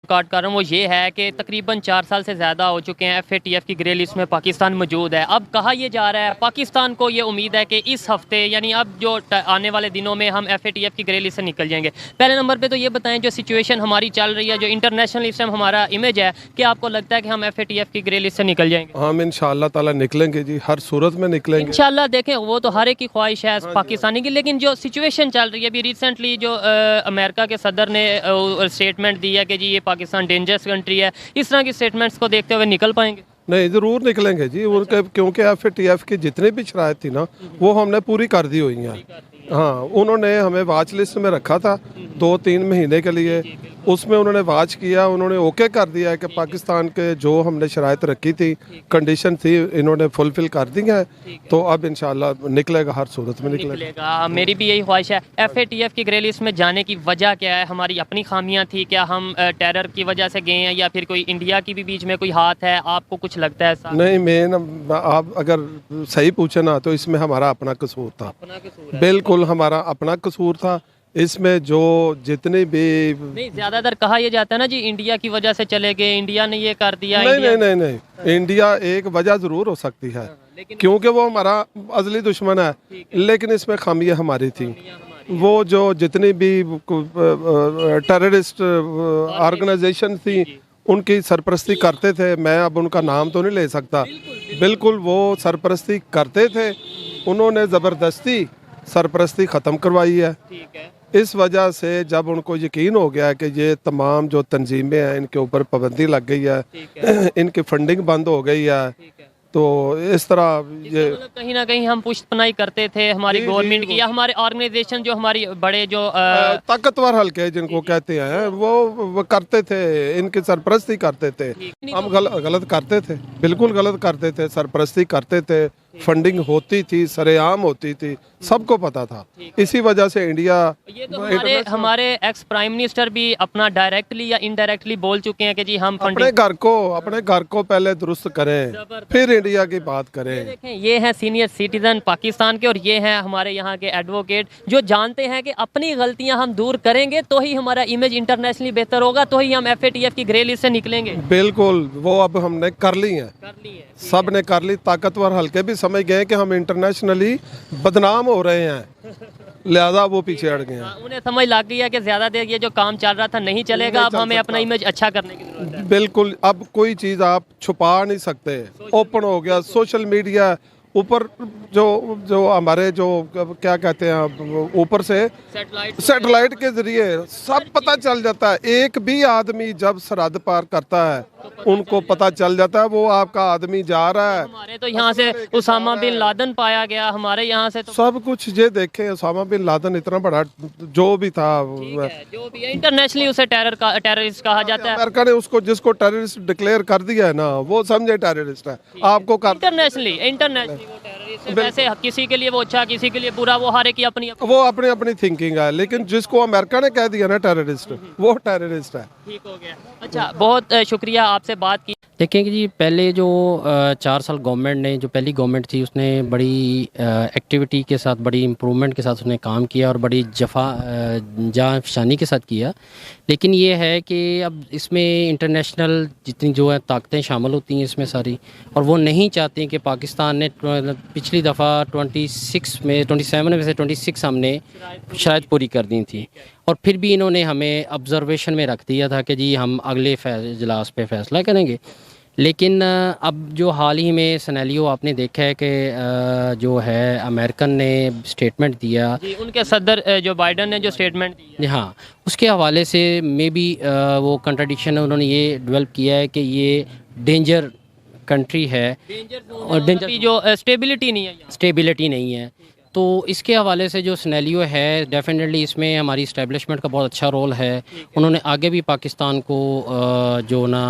काट कर रहा हूँ वो ये है कि तकरीबन 4 साल से ज़्यादा हो चुके हैं FATF की ग्रे लिस्ट में पाकिस्तान मौजूद है। अब कहा यह जा रहा है पाकिस्तान को ये उम्मीद है कि इस हफ्ते यानी अब जो आने वाले दिनों में हम FATF की ग्रे लिस्ट से निकल जाएंगे। पहले नंबर पे तो ये बताएं जो सिचुएशन हमारी चल रही है, जो इंटरनेशनल इस टाइम हमारा इमेज है, कि आपको लगता है कि हम FATF की ग्रे लिस्ट से निकल जाएंगे? हम इंशाअल्लाह ताला निकलेंगे जी, हर सूरत में निकलेंगे इंशाल्लाह। देखें वो तो हर एक की ख्वाहिश है पाकिस्तानी की, लेकिन जो सिचुएशन चल रही है अभी रिसेंटली जो अमेरिका के सदर ने स्टेटमेंट दी है कि जी ये पाकिस्तान डेंजरस कंट्री है, इस तरह की स्टेटमेंट्स को देखते हुए निकल पाएंगे? नहीं, ज़रूर निकलेंगे जी उनके, क्योंकि FATF की जितनी भी शराइत थी ना वो हमने पूरी कर दी हुई हैं। हाँ, उन्होंने हमें वाच लिस्ट में रखा था 2-3 महीने के लिए, उसमें उन्होंने वाच किया, उन्होंने ओके कर दिया है कि पाकिस्तान के जो हमने शराइत रखी थी, कंडीशन थी, इन्होंने फुलफिल कर दी है। तो अब इंशाल्लाह निकलेगा, हर सूरत में निकलेगा। मेरी भी यही ख्वाहिश है। FATF की ग्रे लिस्ट में जाने की वजह क्या है? हमारी अपनी खामियां थी क्या? हम टेरर की वजह से गए हैं या फिर कोई इंडिया की भी बीच में कोई हाथ है? आपको कुछ लगता है ऐसा? नहीं, मैं आप अगर सही पूछे ना तो इसमें हमारा अपना कसूर था, बिल्कुल हमारा अपना कसूर था। इसमें जो जितने भी नहीं, ज्यादातर कहा यह जाता है ना जी इंडिया की वजह से चले गए, इंडिया ने ये कर दिया। नहीं, इंडिया एक वजह ज़रूर हो सकती है क्योंकि वो हमारा अज़ली दुश्मन है, लेकिन इसमें खामियां हमारी थी। वो जो जितनी भी टेररिस्ट ऑर्गेनाइजेशन थी उनकी सरपरस्ती करते थे, मैं अब उनका नाम तो नहीं ले सकता, बिल्कुल वो सरपरस्ती करते थे। उन्होंने ज़बरदस्ती सरपरस्ती ख़त्म करवाई है। इस वजह से जब उनको यकीन हो गया कि ये तमाम जो तंजीमें हैं इनके ऊपर पाबंदी लग गई है, इनकी फंडिंग बंद हो गई है, तो इस तरह ये मतलब कहीं ना कहीं हम पुष्टपनाई करते थे हमारी गवर्नमेंट की या हमारे ऑर्गेनाइजेशन जो हमारी बड़े जो ताकतवर हल्के जिनको कहते हैं वो करते थे, इनकी सरपरस्ती करते थे। हम गलत करते थे, बिल्कुल गलत करते थे, सरपरस्ती करते थे, फंडिंग होती थी, सरेआम होती थी, सबको पता था। इसी वजह से इंडिया ये तो हमारे एक्स प्राइम मिनिस्टर भी अपना डायरेक्टली या इनडायरेक्टली बोल चुके हैं कि जी हम अपने घर को पहले दुरुस्त करें फिर इंडिया की बात करें। देखें ये हैं सीनियर सिटीजन पाकिस्तान के और ये हैं हमारे यहाँ के एडवोकेट जो जानते हैं कि अपनी गलतियां हम दूर करेंगे तो ही हमारा इमेज इंटरनेशनली बेहतर होगा, तो ही हम FATF की ग्रे लिस्ट से निकलेंगे। बिल्कुल, वो अब हमने कर ली है, सब ने कर ली। ताकतवर हल्के भी समझ गए कि हम इंटरनेशनली बदनाम हो रहे हैं, लिहाजा वो पीछे हट गए हैं। उन्हें समझ लग गई है कि ज्यादा देर ये जो काम चल रहा था नहीं चलेगा, अब हमें अपना इमेज अच्छा करने की जरूरत है। बिल्कुल, अब कोई चीज़ आप छुपा नहीं सकते, ओपन हो गया सोशल मीडिया। ऊपर जो हमारे जो क्या कहते हैं ऊपर से सैटेलाइट के जरिए सब पता चल जाता है। एक भी आदमी जब सरहद पार करता है उनको पता चल जाता है वो आपका आदमी जा रहा है। हमारे तो यहाँ से उसामा बिन लादेन पाया गया, हमारे यहाँ से तो सब कुछ ये देखें, उसामा बिन लादेन इतना बड़ा जो भी था, जो भी इंटरनेशनली उसे टेररिस्ट कहा जाता है। अमेरिका ने उसको जिसको टेररिस्ट डिक्लेयर कर दिया है ना वो समझे टेररिस्ट है। आपको इंटरनेशनली वो टेररिस्ट है। वैसे किसी के लिए वो अच्छा, किसी के लिए बुरा, वो हर एक की अपनी अपनी थिंकिंग है, लेकिन जिसको अमेरिका ने कह दिया ना टेररिस्ट, वो टेररिस्ट है। ठीक हो गया। अच्छा, बहुत शुक्रिया आपसे बात की। देखें कि जी पहले जो 4 साल गवर्नमेंट ने, जो पहली गवर्नमेंट थी उसने बड़ी एक्टिविटी के साथ, बड़ी इम्प्रूवमेंट के साथ उसने काम किया और बड़ी जाफशानी के साथ किया। लेकिन ये है कि अब इसमें इंटरनेशनल जितनी जो है ताकतें शामिल होती हैं इसमें सारी, और वो नहीं चाहती कि पाकिस्तान ने पिछली दफ़ा 27 में से 26 हमने शायद पूरी कर दी थी, और फिर भी इन्होंने हमें ऑब्जर्वेशन में रख दिया था कि जी हम अगले इजलास पे फ़ैसला करेंगे। लेकिन अब जो हाल ही में सिनेरियो आपने देखा है कि जो है अमेरिकन ने स्टेटमेंट दिया जी, उनके सदर जो बाइडन ने जो स्टेटमेंट दिया, हाँ, उसके हवाले से मे बी वो कंट्राडिक्शन है, उन्होंने ये डेवलप किया है कि ये डेंजर कंट्री है और डेंजर जो स्टेबिलिटी नहीं है। तो इसके हवाले से जो सिनेरियो है डेफिनेटली इसमें हमारी इस्टेब्लिशमेंट का बहुत अच्छा रोल है। उन्होंने आगे भी पाकिस्तान को जो ना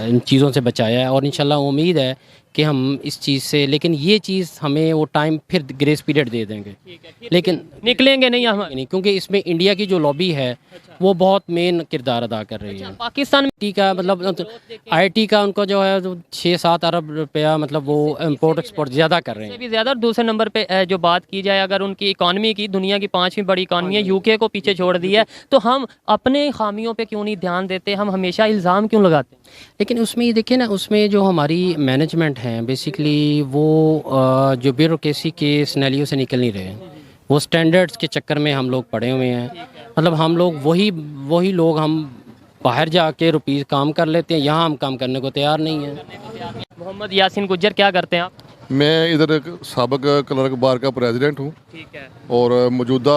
इन चीज़ों से बचाया है, और इंशाल्लाह उम्मीद है कि हम इस चीज़ से, लेकिन ये चीज़ हमें वो टाइम फिर ग्रेस पीरियड दे देंगे, लेकिन निकलेंगे नहीं हम। नहीं, क्योंकि इसमें इंडिया की जो लॉबी है वो बहुत मेन किरदार अदा कर रही है। पाकिस्तान में आईटी का मतलब आईटी का उनको जो है 6-7 अरब रुपया मतलब वो इंपोर्ट एक्सपोर्ट ज़्यादा कर रहे से हैं। भी ज़्यादा। दूसरे नंबर पे जो बात की जाए अगर उनकी इकॉनमी की, दुनिया की 5वीं बड़ी इकॉनमी है, यूके को पीछे छोड़ दिया है, तो हम अपने खामियों पे क्यों नहीं ध्यान देते, हम हमेशा इल्ज़ाम क्यों लगाते हैं? लेकिन उसमें ये देखिए ना, उसमें जो हमारी मैनेजमेंट है बेसिकली वो जो ब्यूरोक्रेसी के सिनेरियो से निकल नहीं रहे, वो स्टैंडर्ड्स के चक्कर में हम लोग पड़े हुए हैं। मतलब हम लोग वही लोग, हम बाहर जाके रुपीस काम कर लेते हैं, यहाँ हम काम करने को तैयार नहीं हैं। मोहम्मद यासीन गुज्जर, क्या करते हैं आप? मैं इधर एक साबिक क्लर्क बार का प्रेसिडेंट हूँ ठीक है। और मौजूदा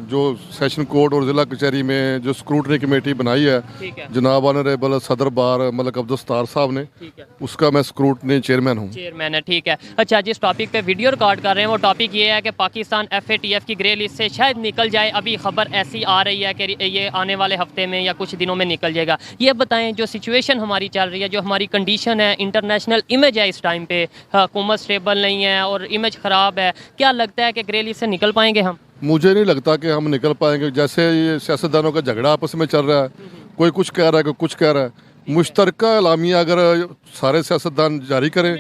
जो सेशन कोर्ट और ज़िला कचहरी में जो स्क्रूटनी कमेटी बनाई है ठीक है। जनाब ऑनरेबल सदर बार मलिक अब्दुल सत्तार साहब ने, ठीक है। उसका मैं स्क्रूटनी चेयरमैन हूँ। चेयरमैन है, ठीक है। अच्छा, जिस टॉपिक पे वीडियो रिकॉर्ड कर रहे हैं वो टॉपिक ये है कि पाकिस्तान FATF की ग्रे लिस्ट से शायद निकल जाए। अभी खबर ऐसी आ रही है कि ये आने वाले हफ्ते में या कुछ दिनों में निकल जाएगा। ये बताएं, जो सिचुएशन हमारी चल रही है, जो हमारी कंडीशन है, इंटरनेशनल इमेज है इस टाइम पे, हुकूमत स्टेबल नहीं है और इमेज ख़राब है, क्या लगता है कि ग्रे लिस्ट से निकल पाएंगे हम? मुझे नहीं लगता कि हम निकल पाएंगे। जैसे ये सियासतदानों का झगड़ा आपस में चल रहा है, कोई कुछ कह रहा है, कोई कुछ कह रहा है। मुश्तरका एलामिया अगर सारे सियासतदान जारी करें,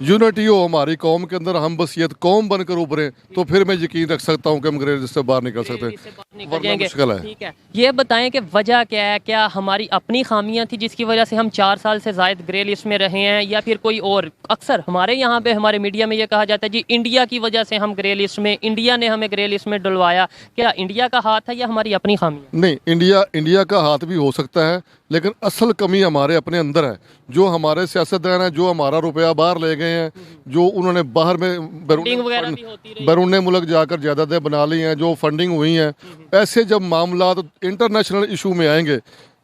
यूनिटी हो हमारी कौम के अंदर, हम बस ये कौम बनकर उभरें, तो फिर मैं यकीन रख सकता हूँ कि हम ग्रे लिस्ट से बाहर निकल सकते हैं, वरना मुश्किल है। ठीक है, ये बताएं कि वजह क्या है? क्या हमारी अपनी खामियां थी जिसकी वजह से हम 4 साल से ज़ायद ग्रे लिस्ट में रहे हैं, या फिर कोई और? अक्सर हमारे यहाँ पे हमारे मीडिया में ये कहा जाता है जी इंडिया की वजह से हम ग्रे लिस्ट में, इंडिया ने हमें ग्रे लिस्ट में डलवाया। क्या इंडिया का हाथ है या हमारी अपनी खामियां? नहीं, इंडिया का हाथ भी हो सकता है, लेकिन असल कमी हमारे अपने अंदर है। जो हमारे सियासतदान हैं, जो हमारा रुपया बाहर ले गए हैं, जो उन्होंने बाहर में बैरून मुल्क जाकर जायदादें बना ली हैं, जो फंडिंग हुई हैं, ऐसे जब मामला इंटरनेशनल इशू में आएंगे,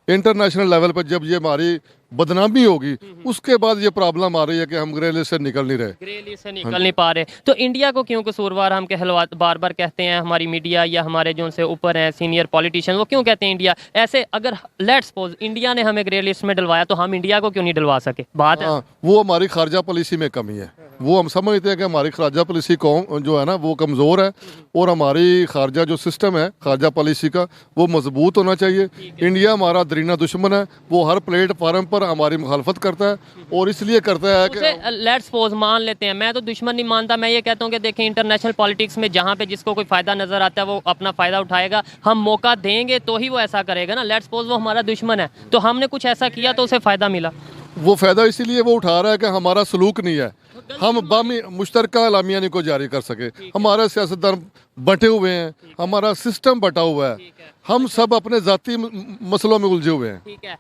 इंटरनेशनल लेवल पर जब ये हमारी बदनामी होगी, उसके बाद ये प्रॉब्लम आ रही है कि हम ग्रे लिस्ट से निकल नहीं रहे, ग्रे लिस्ट से निकल नहीं पा रहे। तो इंडिया को क्यों कसूरवार हम बार बार कहते हैं, हमारी मीडिया या हमारे जो उनसे ऊपर हैं सीनियर पॉलिटिशियन, वो क्यों कहते हैं इंडिया ऐसे? अगर लेट्स सपोज इंडिया ने हमें ग्रे लिस्ट में डलवाया तो हम इंडिया को क्यों नहीं डलवा सके? बात है वो हमारी खारजा पॉलिसी में कमी है। वो हम समझते हैं कि हमारी खारजा पॉलिसी कौम जो है ना वो कमज़ोर है, और हमारी खारजा जो सिस्टम है खारजा पॉलिसी का वो मजबूत होना चाहिए। इंडिया हमारा दरीना दुश्मन है, वो हर प्लेटफार्म पर हमारी मुखालफत करता है, और इसलिए करता है कि लेट्स सपोज मान लेते हैं, मैं तो दुश्मन नहीं मानता, मैं ये कहता हूँ कि देखें इंटरनेशनल पॉलिटिक्स में जहाँ पे जिसको कोई फ़ायदा नज़र आता है वो अपना फ़ायदा उठाएगा, हम मौका देंगे तो ही वो ऐसा करेगा ना। लेट्स सपोज वो हमारा दुश्मन है तो हमने कुछ ऐसा किया तो उसे फ़ायदा मिला, वो फ़ायदा इसीलिए वो उठा रहा है कि हमारा सलूक नहीं है, हम बामी मुश्तरका एलामिया नहीं को जारी कर सके, हमारे सियासतदान बटे हुए हैं, हमारा सिस्टम बटा हुआ है, हम सब अपने ज़ाती मसलों में उलझे हुए हैं। ठीक है।